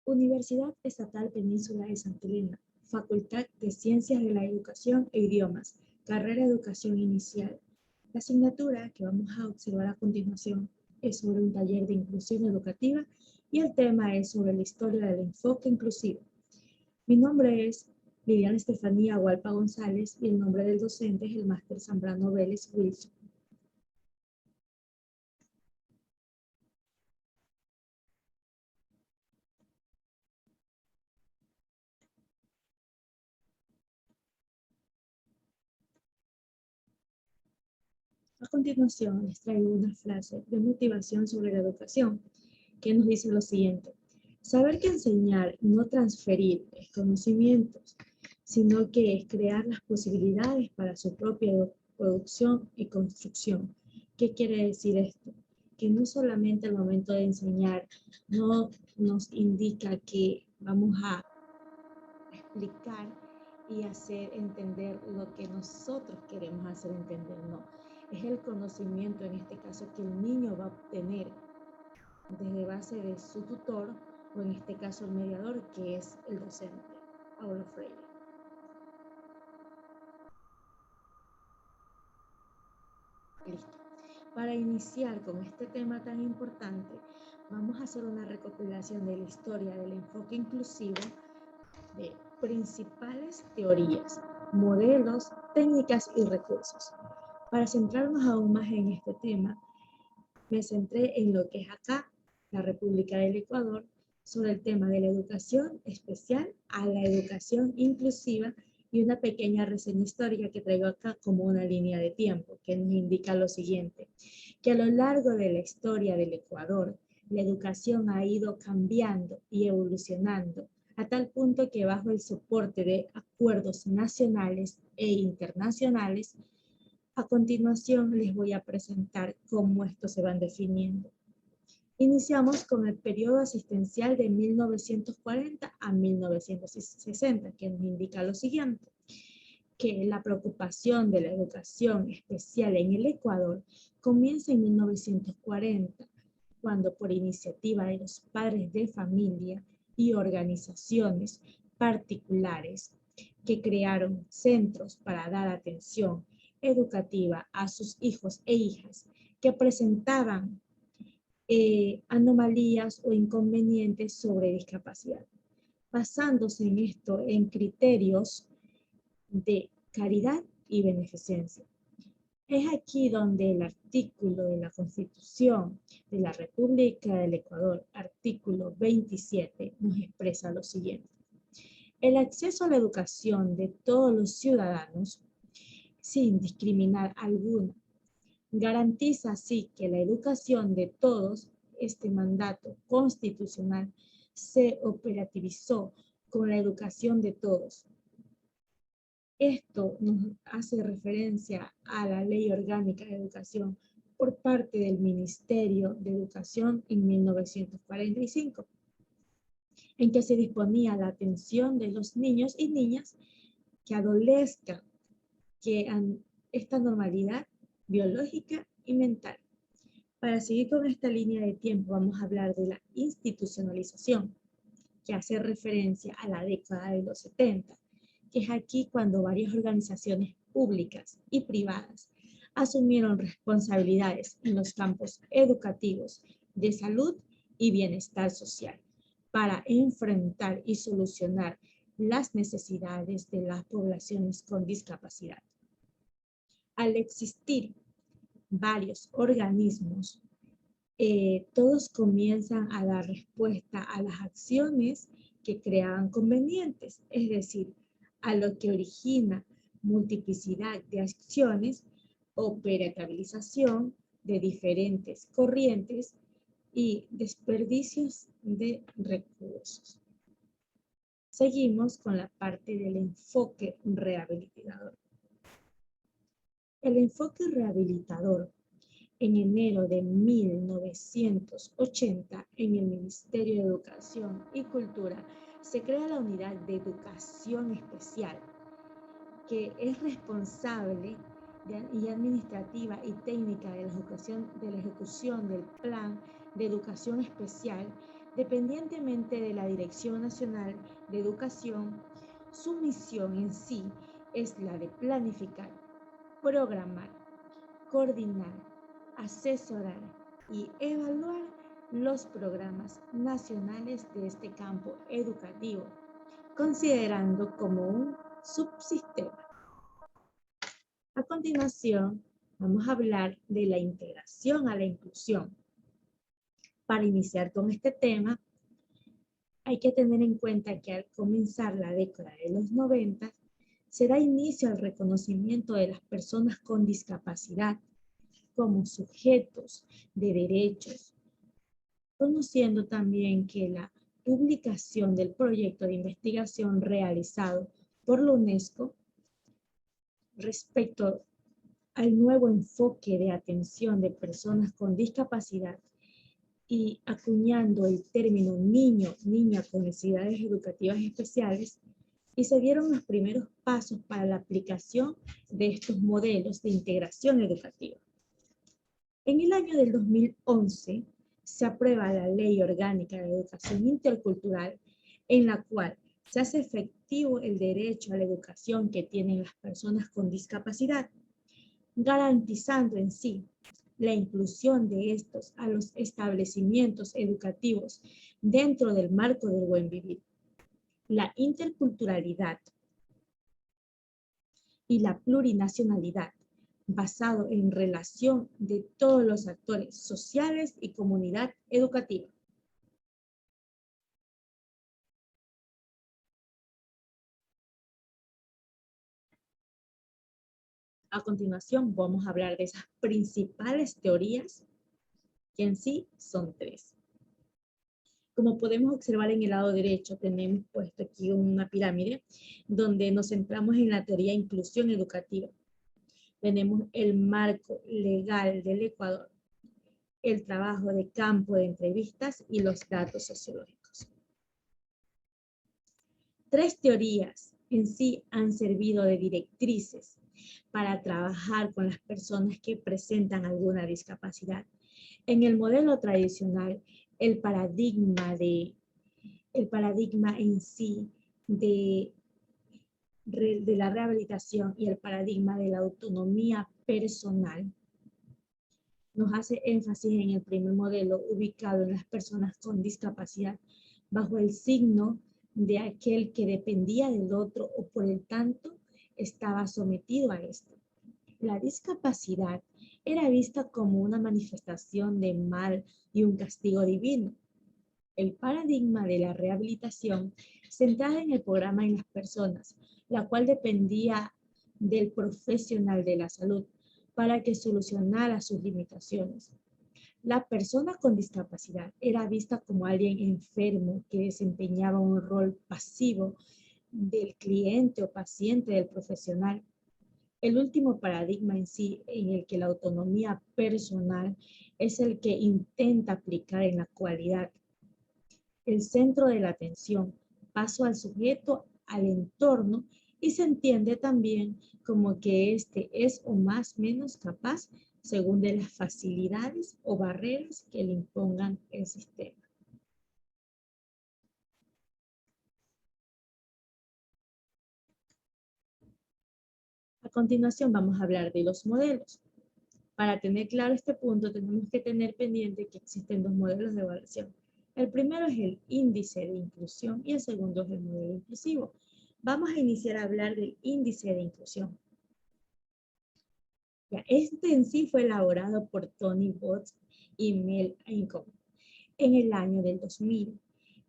Universidad Estatal Península de Santa Elena, Facultad de Ciencias de la Educación e Idiomas, carrera de Educación Inicial. La asignatura que vamos a observar a continuación es sobre un taller de inclusión educativa y el tema es sobre la historia del enfoque inclusivo. Mi nombre es Liliana Estefanía Hualpa González y el nombre del docente es el máster Zambrano Vélez Wilson. A continuación, les traigo una frase de motivación sobre la educación que nos dice lo siguiente: saber que enseñar no transferir es conocimientos, sino que es crear las posibilidades para su propia producción y construcción. ¿Qué quiere decir esto? Que no solamente al momento de enseñar no nos indica que vamos a explicar y hacer entender lo que nosotros queremos hacer entender, no. Es el conocimiento, en este caso, que el niño va a obtener desde base de su tutor, o en este caso el mediador, que es el docente, Paulo Freire. Listo. Para iniciar con este tema tan importante, vamos a hacer una recopilación de la historia del enfoque inclusivo, de principales teorías, modelos, técnicas y recursos. Para centrarnos aún más en este tema, me centré en lo que es acá, la República del Ecuador, sobre el tema de la educación especial a la educación inclusiva y una pequeña reseña histórica que traigo acá como una línea de tiempo que nos indica lo siguiente, que a lo largo de la historia del Ecuador, la educación ha ido cambiando y evolucionando a tal punto que bajo el soporte de acuerdos nacionales e internacionales, a continuación les voy a presentar cómo estos se van definiendo. Iniciamos con el periodo asistencial de 1940 a 1960, que nos indica lo siguiente, que la preocupación de la educación especial en el Ecuador comienza en 1940, cuando por iniciativa de los padres de familia y organizaciones particulares que crearon centros para dar atención educativa a sus hijos e hijas que presentaban anomalías o inconvenientes sobre discapacidad, basándose en esto en criterios de caridad y beneficencia. Es aquí donde el artículo de la Constitución de la República del Ecuador, artículo 27, nos expresa lo siguiente: el acceso a la educación de todos los ciudadanos, sin discriminar alguna, garantiza así que la educación de todos, este mandato constitucional, se operativizó con la educación de todos. Esto nos hace referencia a la Ley Orgánica de Educación por parte del Ministerio de Educación en 1945, en que se disponía la atención de los niños y niñas que adolezcan que esta normalidad biológica y mental. Para seguir con esta línea de tiempo, vamos a hablar de la institucionalización, que hace referencia a la década de los 70, que es aquí cuando varias organizaciones públicas y privadas asumieron responsabilidades en los campos educativos, de salud y bienestar social, para enfrentar y solucionar las necesidades de las poblaciones con discapacidad. Al existir varios organismos, todos comienzan a dar respuesta a las acciones que creaban convenientes, es decir, a lo que origina multiplicidad de acciones, operabilización de diferentes corrientes y desperdicios de recursos. Seguimos con la parte del enfoque rehabilitador. El enfoque rehabilitador, en enero de 1980, en el Ministerio de Educación y Cultura, se crea la Unidad de Educación Especial, que es responsable y administrativa y técnica de la ejecución del Plan de Educación Especial Dependientemente de la Dirección Nacional de Educación, su misión en sí es la de planificar, programar, coordinar, asesorar y evaluar los programas nacionales de este campo educativo, considerando como un subsistema. A continuación, vamos a hablar de la integración a la inclusión. Para iniciar con este tema, hay que tener en cuenta que al comenzar la década de los 90, se da inicio al reconocimiento de las personas con discapacidad como sujetos de derechos, conociendo también que la publicación del proyecto de investigación realizado por la UNESCO respecto al nuevo enfoque de atención de personas con discapacidad y acuñando el término niño, niña con necesidades educativas especiales, y se dieron los primeros pasos para la aplicación de estos modelos de integración educativa. En el año del 2011 se aprueba la Ley Orgánica de Educación Intercultural, en la cual se hace efectivo el derecho a la educación que tienen las personas con discapacidad, garantizando en sí la inclusión de estos a los establecimientos educativos dentro del marco del buen vivir. La interculturalidad y la plurinacionalidad, basado en relación de todos los actores sociales y comunidad educativa. A continuación vamos a hablar de esas principales teorías, que en sí son tres. Como podemos observar en el lado derecho, tenemos puesto aquí una pirámide donde nos centramos en la teoría de inclusión educativa. Tenemos el marco legal del Ecuador, el trabajo de campo de entrevistas y los datos sociológicos. Tres teorías en sí han servido de directrices para trabajar con las personas que presentan alguna discapacidad. En el modelo tradicional, el paradigma en sí de la rehabilitación y el paradigma de la autonomía personal nos hace énfasis en el primer modelo ubicado en las personas con discapacidad bajo el signo de aquel que dependía del otro o por el tanto estaba sometido a esto. La discapacidad era vista como una manifestación de mal y un castigo divino. El paradigma de la rehabilitación centrada en el programa en las personas, la cual dependía del profesional de la salud para que solucionara sus limitaciones. La persona con discapacidad era vista como alguien enfermo que desempeñaba un rol pasivo del cliente o paciente del profesional. El último paradigma en sí, en el que la autonomía personal es el que intenta aplicar en la actualidad. El centro de la atención, paso al sujeto, al entorno, y se entiende también como que éste es o más menos capaz según de las facilidades o barreras que le impongan el sistema. A continuación vamos a hablar de los modelos. Para tener claro este punto tenemos que tener pendiente que existen dos modelos de evaluación. El primero es el índice de inclusión y el segundo es el modelo inclusivo. Vamos a iniciar a hablar del índice de inclusión. Este en sí fue elaborado por Tony Botts y Mel Aincom en el año del 2000.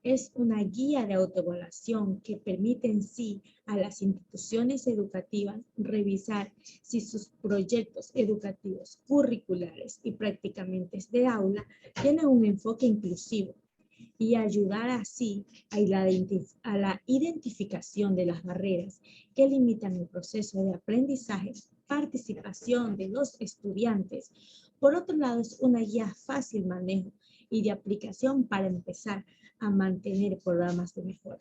Es una guía de autoevaluación que permite en sí a las instituciones educativas revisar si sus proyectos educativos, curriculares y prácticamente de aula tienen un enfoque inclusivo y ayudar así a la identificación de las barreras que limitan el proceso de aprendizaje, participación de los estudiantes. Por otro lado, es una guía fácil manejo y de aplicación para empezar a mantener programas de mejora.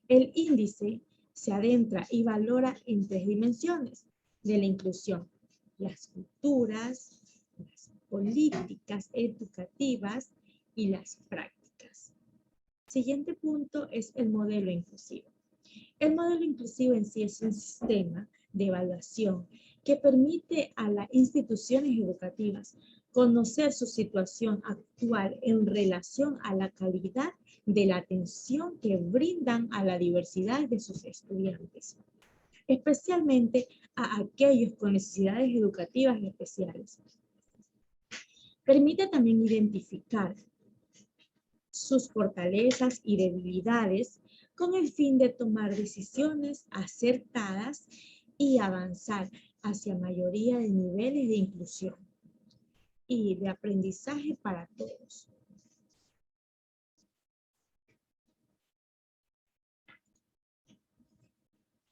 El índice se adentra y valora en tres dimensiones de la inclusión: las culturas, las políticas educativas y las prácticas. Siguiente punto es el modelo inclusivo. El modelo inclusivo en sí es un sistema de evaluación que permite a las instituciones educativas conocer su situación actual en relación a la calidad de la atención que brindan a la diversidad de sus estudiantes, especialmente a aquellos con necesidades educativas especiales. Permite también identificar sus fortalezas y debilidades con el fin de tomar decisiones acertadas y avanzar hacia mayoría de niveles de inclusión y de aprendizaje para todos.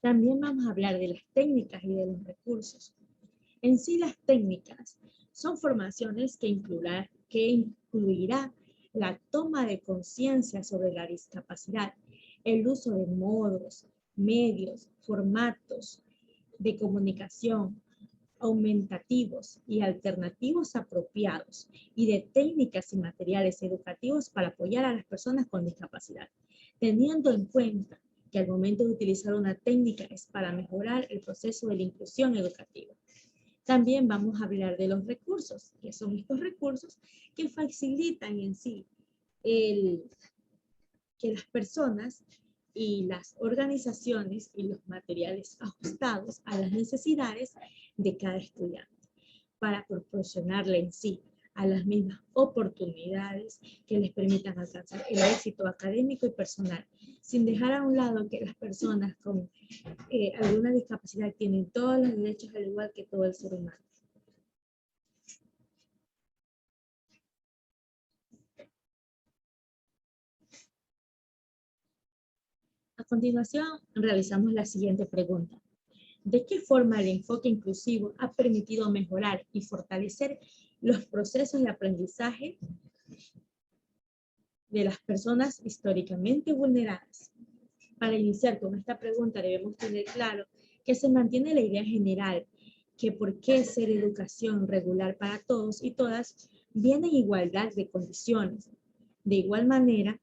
También vamos a hablar de las técnicas y de los recursos. En sí, las técnicas son formaciones que incluirá la toma de conciencia sobre la discapacidad, el uso de modos, medios, formatos de comunicación aumentativos y alternativos apropiados y de técnicas y materiales educativos para apoyar a las personas con discapacidad, teniendo en cuenta que al momento de utilizar una técnica es para mejorar el proceso de la inclusión educativa. También vamos a hablar de los recursos, que son estos recursos que facilitan en sí que las personas y las organizaciones y los materiales ajustados a las necesidades de cada estudiante para proporcionarle en sí a las mismas oportunidades que les permitan alcanzar el éxito académico y personal, sin dejar a un lado que las personas con alguna discapacidad tienen todos los derechos al igual que todo el ser humano. A continuación, realizamos la siguiente pregunta. ¿De qué forma el enfoque inclusivo ha permitido mejorar y fortalecer los procesos de aprendizaje de las personas históricamente vulneradas? Para iniciar con esta pregunta debemos tener claro que se mantiene la idea general que por qué ser educación regular para todos y todas viene en igualdad de condiciones, de igual manera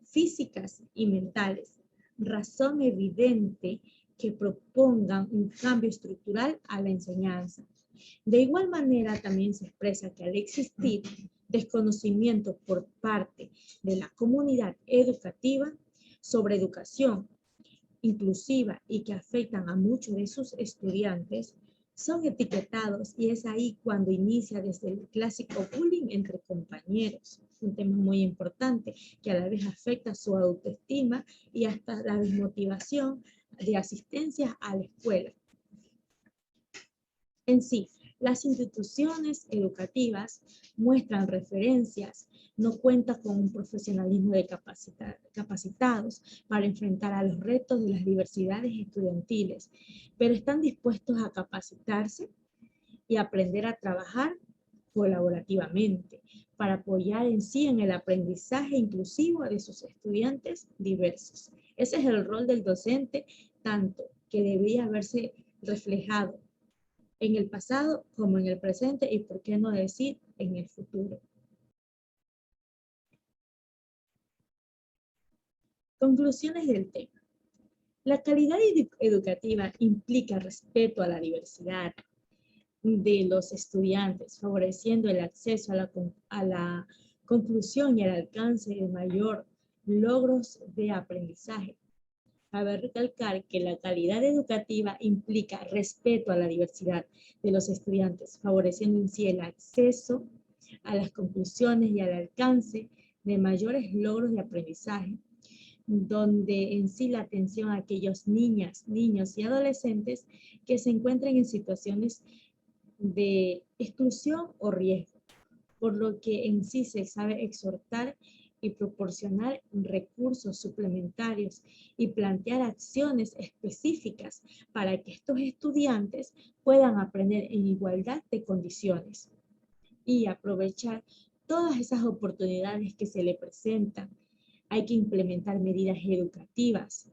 físicas y mentales, razón evidente que propongan un cambio estructural a la enseñanza. De igual manera también se expresa que al existir desconocimiento por parte de la comunidad educativa sobre educación inclusiva y que afectan a muchos de sus estudiantes, son etiquetados y es ahí cuando inicia desde el clásico bullying entre compañeros, un tema muy importante que a la vez afecta su autoestima y hasta la desmotivación de asistencia a la escuela. En sí, las instituciones educativas muestran referencias, no cuentan con un profesionalismo de capacitados para enfrentar a los retos de las diversidades estudiantiles, pero están dispuestos a capacitarse y aprender a trabajar colaborativamente para apoyar en sí en el aprendizaje inclusivo de sus estudiantes diversos. Ese es el rol del docente, tanto que debería haberse reflejado en el pasado como en el presente y por qué no decir en el futuro. Conclusiones del tema. La calidad educativa implica respeto a la diversidad de los estudiantes, favoreciendo el acceso a la conclusión y al alcance de mayor logros de aprendizaje. Cabe recalcar que la calidad educativa implica respeto a la diversidad de los estudiantes, favoreciendo en sí el acceso a las conclusiones y al alcance de mayores logros de aprendizaje, donde en sí la atención a aquellos niñas, niños y adolescentes que se encuentren en situaciones de exclusión o riesgo, por lo que en sí se sabe exhortar y proporcionar recursos suplementarios y plantear acciones específicas para que estos estudiantes puedan aprender en igualdad de condiciones y aprovechar todas esas oportunidades que se le presentan. Hay que implementar medidas educativas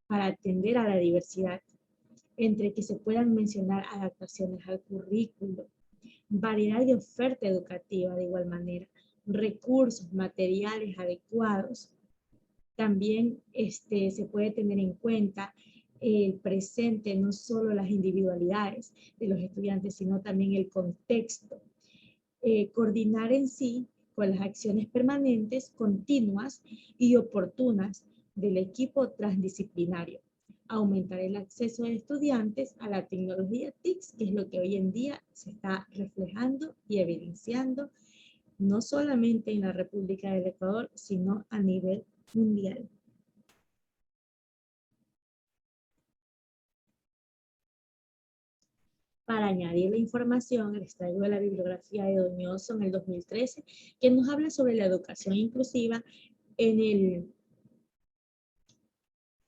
para atender a la diversidad, entre que se puedan mencionar adaptaciones al currículo, variedad de oferta educativa de igual manera, recursos, materiales adecuados También se puede tener en cuenta el presente, no solo las individualidades de los estudiantes, sino también el contexto. Coordinar en sí con las acciones permanentes, continuas y oportunas del equipo transdisciplinario. Aumentar el acceso de estudiantes a la tecnología TICS, que es lo que hoy en día se está reflejando y evidenciando, no solamente en la República del Ecuador, sino a nivel mundial. Para añadir la información, les traigo la bibliografía de Doñoso en el 2013, que nos habla sobre la educación inclusiva en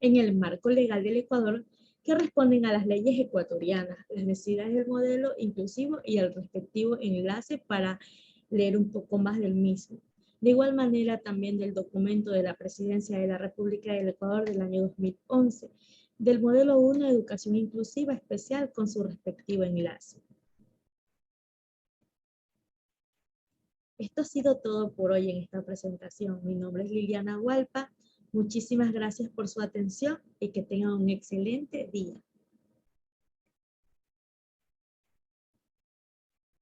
el marco legal del Ecuador, que responden a las leyes ecuatorianas, las necesidades del modelo inclusivo y el respectivo enlace para leer un poco más del mismo. De igual manera, también del documento de la Presidencia de la República del Ecuador del año 2011, del modelo 1 de educación inclusiva especial con su respectivo enlace. Esto ha sido todo por hoy en esta presentación. Mi nombre es Liliana Hualpa. Muchísimas gracias por su atención y que tengan un excelente día.